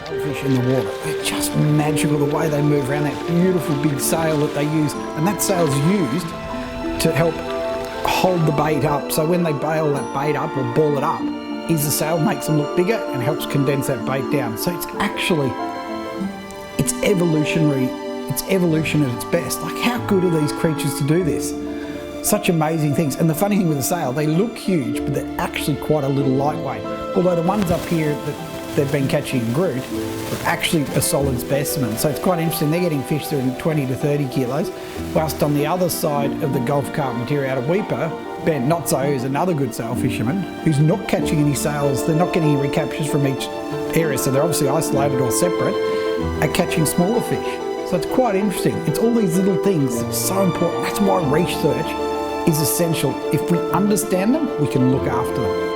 Sailfish in the water, they're just magical the way they move around that beautiful big sail that they use, and that sail's used to help hold the bait up. So when they bail that bait up or ball it up, is the sail makes them look bigger and helps condense that bait down. So it's actually, it's evolutionary, it's evolution at its best. Like, how good are these creatures to do this? Such amazing things. And the funny thing with the sail, they look huge, but they're actually quite a little lightweight. Although the ones up here that they've been catching in Groot are actually a solid specimen. So it's quite interesting. They're getting fish that are 20 to 30 kilos, whilst on the other side of the Gulf Carpentaria out of Weeper, Ben Notzo, who's another good sail fisherman, who's not catching any sails, they're not getting any recaptures from each area, so they're obviously isolated or separate, are catching smaller fish. So it's quite interesting. It's all these little things that are so important. That's why research is essential. If we understand them, we can look after them.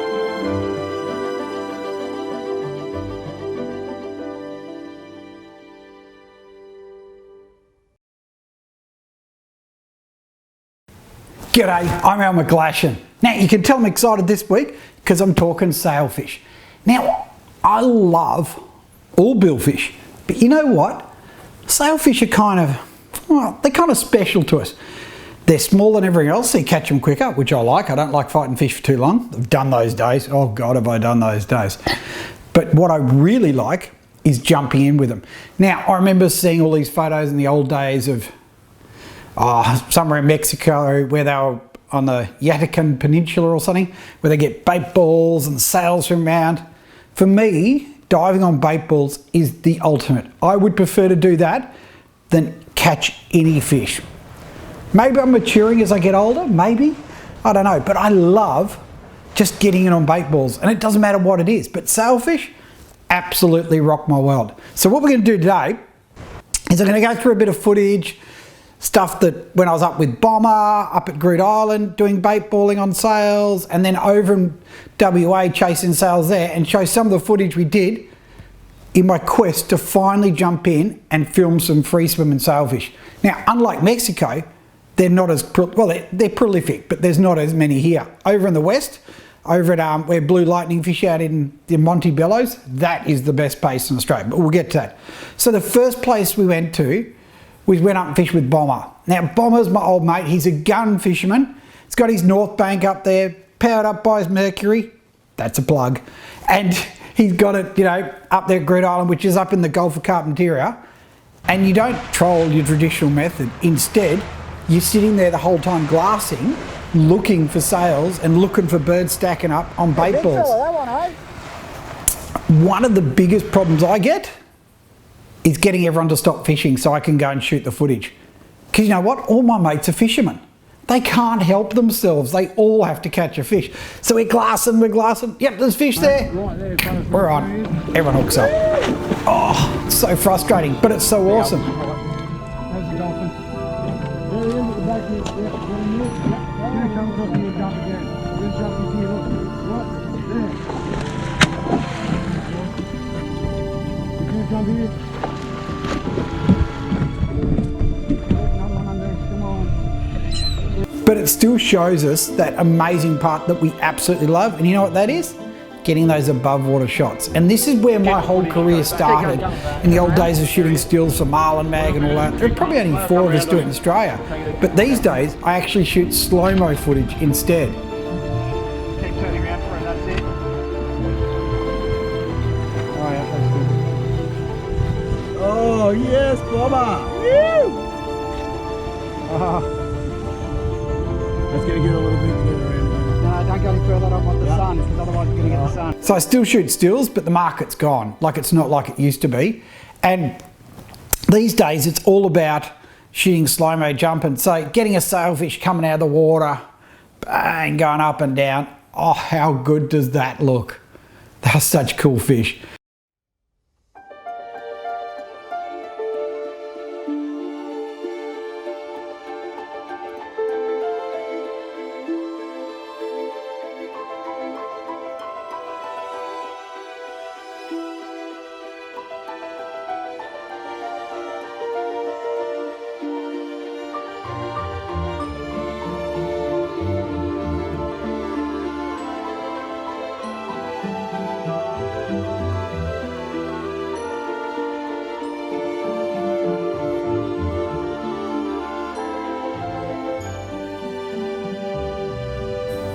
G'day, I'm McGlashan. Now you can tell I'm excited this week because I'm talking sailfish. Now I love all billfish, but you know what? Sailfish are kind of, well, they're kind of special to us. They're smaller than everything else, so you catch them quicker, which I like. I don't like fighting fish for too long. I've done those days. Oh God, have I done those days. But what I really like is jumping in with them. Now I remember seeing all these photos in the old days of somewhere in Mexico where they were on the Yucatan Peninsula or something, where they get bait balls and sails from around. For me, diving on bait balls is the ultimate. I would prefer to do that than catch any fish. Maybe I'm maturing as I get older, maybe, I don't know, but I love just getting in on bait balls, and it doesn't matter what it is, but sailfish absolutely rock my world. So what we're going to do today is I'm going to go through a bit of footage, stuff that when I was up with Bomber, up at Groot Island, doing bait balling on sails, and then over in WA chasing sails there, and show some of the footage we did in my quest to finally jump in and film some free swimming sailfish. Now, unlike Mexico, they're not as, well, they're prolific, but there's not as many here. Over in the west, over at where Blue Lightning fish out in the Montebellos, that is the best place in Australia, but we'll get to that. So the first place we went to, we went up and fished with Bomber. Now Bomber's my old mate, he's a gun fisherman. He's got his North Bank up there, powered up by his Mercury, that's a plug. And he's got it, you know, up there at Groot Island, which is up in the Gulf of Carpentaria. And you don't troll your traditional method. Instead, you're sitting there the whole time glassing, looking for sails and looking for birds stacking up on bait balls. One of the biggest problems I get is getting everyone to stop fishing so I can go and shoot the footage. Because you know what? All my mates are fishermen. They can't help themselves. They all have to catch a fish. So we're glassing. Yep, there's fish there. We're on. Everyone hooks up. Oh, it's so frustrating, but it's so awesome. There's the dolphin. There he is at the back here. Here he comes up and he'll jump again. He'll jump and see, look. What? There. He's going to jump here. But it still shows us that amazing part that we absolutely love. And you know what that is? Getting those above water shots. And this is where my whole career started in the old days of shooting stills for Marlin Mag and all that. There are probably only 4 of us do it in Australia. But these days, I actually shoot slow-mo footage instead. Keep turning around for it, that's it. Oh yeah, that's good. Oh yes, Bomber! Woo! That's going to get a little bit together around again. No, don't go any further, I don't want the sun, because otherwise you're going to get the sun. So I still shoot stills, but the market's gone. Like, it's not like it used to be. And these days it's all about shooting slow-mo jumping. So getting a sailfish coming out of the water, bang, going up and down. Oh, how good does that look? They're such cool fish.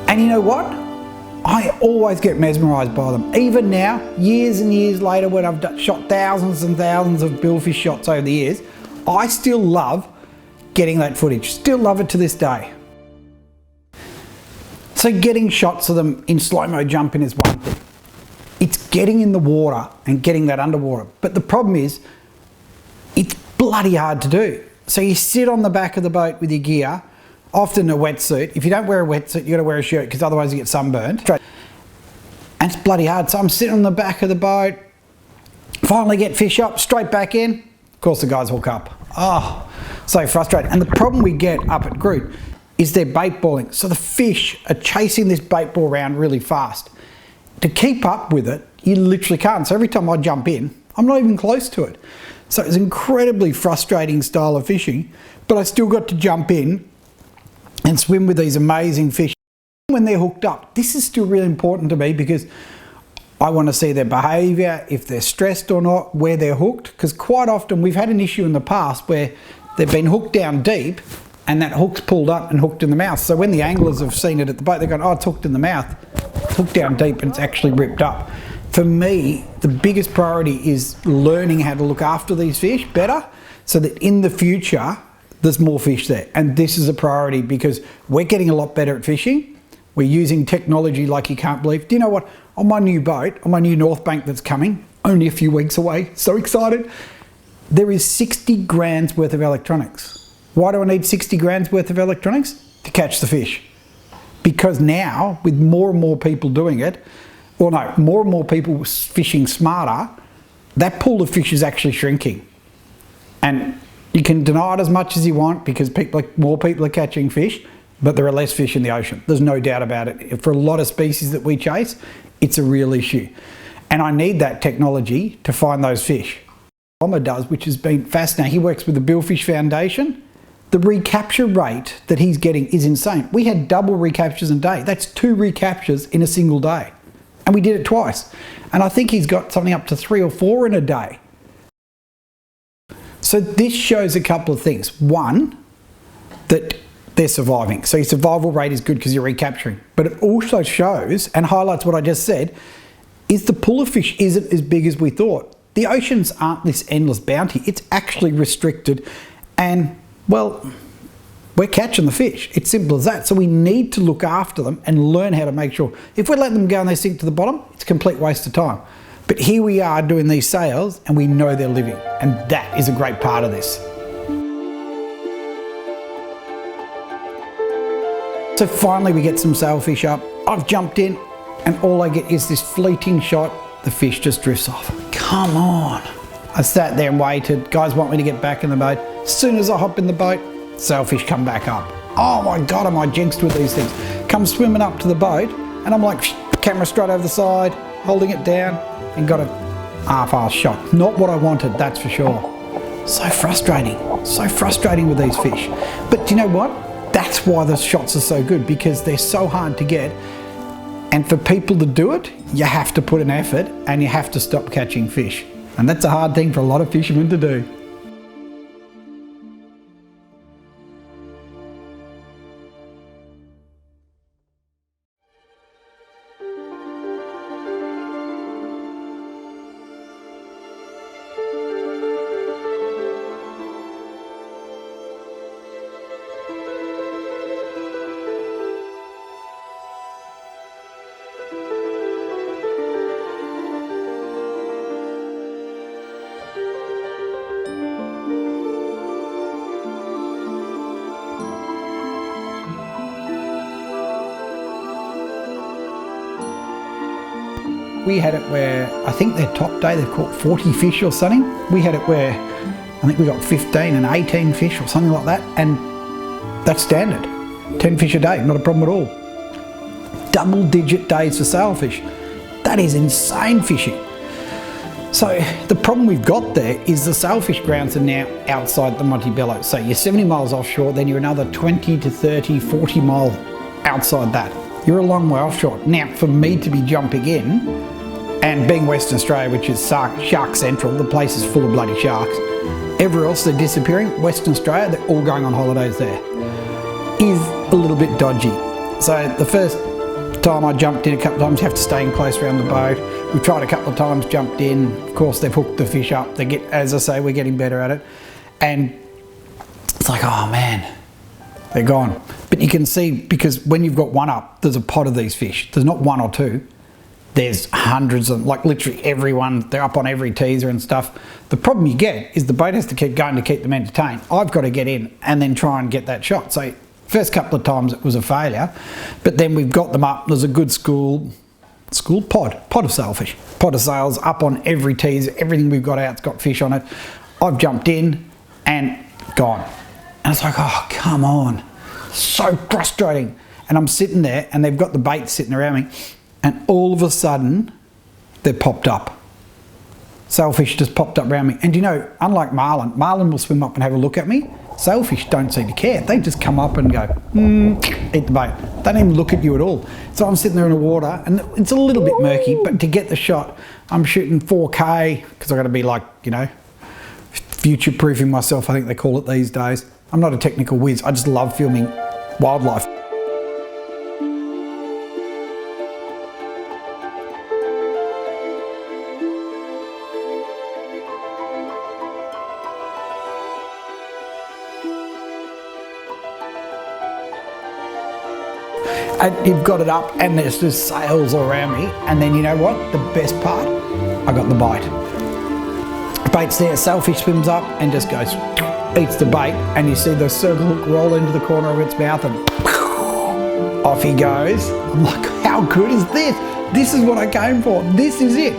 And you know what? I always get mesmerised by them. Even now, years and years later, when I've shot thousands and thousands of billfish shots over the years, I still love getting that footage. Still love it to this day. So getting shots of them in slow-mo jumping is one thing. It's getting in the water and getting that underwater. But the problem is, it's bloody hard to do. So you sit on the back of the boat with your gear, often a wetsuit. If you don't wear a wetsuit, you got to wear a shirt because otherwise you get sunburned. And it's bloody hard. So I'm sitting on the back of the boat, finally get fish up, straight back in. Of course the guys hook up. Oh, so frustrating. And the problem we get up at Groot is they're bait balling. So the fish are chasing this bait ball around really fast. To keep up with it, you literally can't. So every time I jump in, I'm not even close to it. So it's an incredibly frustrating style of fishing, but I still got to jump in and swim with these amazing fish. When they're hooked up, this is still really important to me because I want to see their behaviour, if they're stressed or not, where they're hooked, because quite often we've had an issue in the past where they've been hooked down deep and that hook's pulled up and hooked in the mouth. So when the anglers have seen it at the boat, they're going, oh, it's hooked in the mouth. It's hooked down deep and it's actually ripped up. For me, the biggest priority is learning how to look after these fish better so that in the future, there's more fish there. And this is a priority because we're getting a lot better at fishing. We're using technology like you can't believe. Do you know what? On my new boat, on my new North Bank that's coming, only a few weeks away, so excited, there is 60 grand's worth of electronics. Why do I need 60 grand's worth of electronics? To catch the fish. Because now, with more and more people doing it, or no, more and more people fishing smarter, that pool of fish is actually shrinking. And you can deny it as much as you want because more people are catching fish, but there are less fish in the ocean. There's no doubt about it. For a lot of species that we chase, it's a real issue. And I need that technology to find those fish. Bomber does, which has been fascinating. He works with the Billfish Foundation. The recapture rate that he's getting is insane. We had double recaptures a day. That's 2 recaptures in a single day. And we did it twice. And I think he's got something up to 3 or 4 in a day. So this shows a couple of things. One, that they're surviving. So your survival rate is good because you're recapturing. But it also shows and highlights what I just said, is the pool of fish isn't as big as we thought. The oceans aren't this endless bounty. It's actually restricted and, well, we're catching the fish. It's simple as that. So we need to look after them and learn how to make sure. If we're letting them go and they sink to the bottom, it's a complete waste of time. But here we are doing these sales and we know they're living. And that is a great part of this. So finally we get some sailfish up. I've jumped in and all I get is this fleeting shot. The fish just drifts off. Come on. I sat there and waited. Guys want me to get back in the boat. As soon as I hop in the boat, sailfish come back up. Oh my God, am I jinxed with these things. Come swimming up to the boat and I'm like, camera straight over the side, holding it down and got a half-ass shot. Not what I wanted, that's for sure. So frustrating with these fish. But do you know what? That's why the shots are so good because they're so hard to get. And for people to do it, you have to put an effort and you have to stop catching fish. And that's a hard thing for a lot of fishermen to do. We had it where, I think their top day, they've caught 40 fish or something. We had it where, I think we got 15 and 18 fish or something like that. And that's standard. 10 fish a day, not a problem at all. Double-digit days for sailfish. That is insane fishing. So the problem we've got there is the sailfish grounds are now outside the Montebello. So you're 70 miles offshore, then you're another 20 to 30, 40 miles outside that. You're a long way offshore. Now, for me to be jumping in, and being Western Australia, which is shark central, the place is full of bloody sharks. Everywhere else they're disappearing. Western Australia, they're all going on holidays there. Is a little bit dodgy. So the first time I jumped in a couple of times, you have to stay in close around the boat. We've tried a couple of times, jumped in. Of course, they've hooked the fish up. They get, as I say, we're getting better at it. And it's like, oh man, they're gone. But you can see, because when you've got one up, there's a pot of these fish. There's not one or two. There's hundreds of them, like literally everyone. They're up on every teaser and stuff. The problem you get is the boat has to keep going to keep them entertained. I've got to get in and then try and get that shot. So first couple of times it was a failure, but then we've got them up. There's a good pod of sailfish. Pod of sails up on every teaser. Everything we've got out's got fish on it. I've jumped in and gone. And it's like, oh, come on. So frustrating. And I'm sitting there and they've got the bait sitting around me. And all of a sudden, they're popped up. Sailfish just popped up around me. And you know, unlike marlin will swim up and have a look at me. Sailfish don't seem to care. They just come up and go, eat the bait. They don't even look at you at all. So I'm sitting there in the water and it's a little bit murky, but to get the shot, I'm shooting 4K because I've got to be like, you know, future-proofing myself, I think they call it these days. I'm not a technical whiz. I just love filming wildlife. And you've got it up and there's just sails around me, and then you know what, the best part, I got the bite. The bait's there, sailfish swims up and just goes, eats the bait, and you see the circle hook roll into the corner of its mouth and off he goes. I'm like, how good is this? This is what I came for, this is it.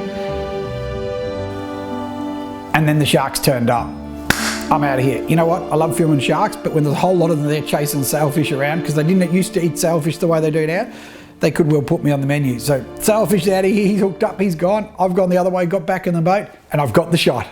And then the sharks turned up. I'm out of here. You know what? I love filming sharks, but when there's a whole lot of them there chasing sailfish around, because they didn't used to eat sailfish the way they do now, they could well put me on the menu. So sailfish out of here, he's hooked up, he's gone. I've gone the other way, got back in the boat, and I've got the shot.